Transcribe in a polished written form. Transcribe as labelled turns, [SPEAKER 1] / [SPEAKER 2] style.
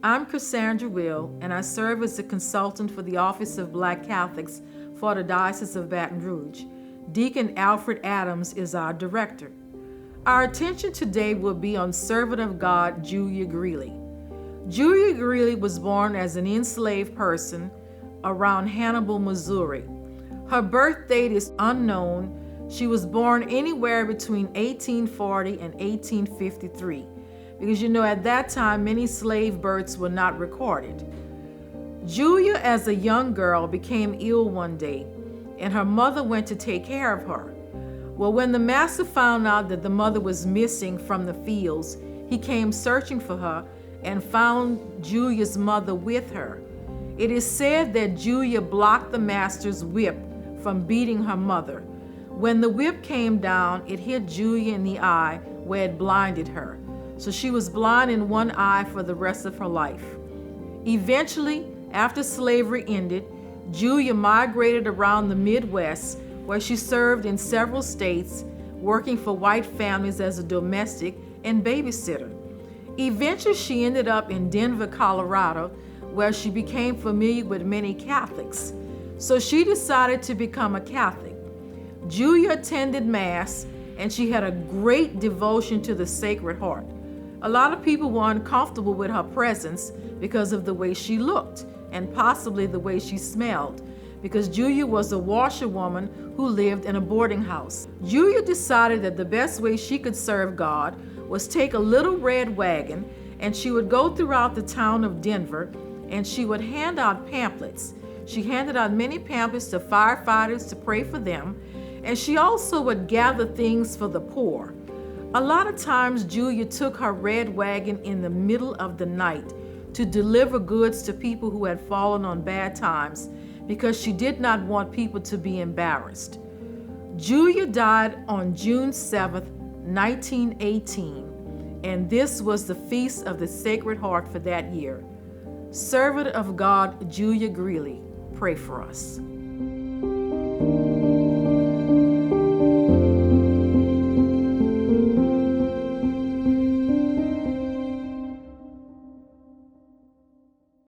[SPEAKER 1] I'm Cassandra Will, and I serve as a consultant for the Office of Black Catholics for the Diocese of Baton Rouge. Deacon Alfred Adams is our director. Our attention today will be on servant of God Julia Greeley. Julia Greeley was born as an enslaved person around Hannibal, Missouri. Her birth date is unknown. She was born anywhere between 1840 and 1853, because at that time many slave births were not recorded. Julia, as a young girl, became ill one day, and her mother went to take care of her. Well, when the master found out that the mother was missing from the fields, he came searching for her and found Julia's mother with her. It is said that Julia blocked the master's whip from beating her mother. When the whip came down, it hit Julia in the eye where it blinded her. So she was blind in one eye for the rest of her life. Eventually, after slavery ended, Julia migrated around the Midwest, where she served in several states, working for white families as a domestic and babysitter. Eventually, she ended up in Denver, Colorado, where she became familiar with many Catholics. So she decided to become a Catholic. Julia attended Mass, and she had a great devotion to the Sacred Heart. A lot of people were uncomfortable with her presence because of the way she looked and possibly the way she smelled, because Julia was a washerwoman who lived in a boarding house. Julia decided that the best way she could serve God was take a little red wagon, and she would go throughout the town of Denver, and she would hand out pamphlets. She handed out many pamphlets to firefighters to pray for them, and she also would gather things for the poor. A lot of times, Julia took her red wagon in the middle of the night to deliver goods to people who had fallen on bad times, because she did not want people to be embarrassed. Julia died on June 7th, 1918, and this was the Feast of the Sacred Heart for that year. Servant of God Julia Greeley, pray for us.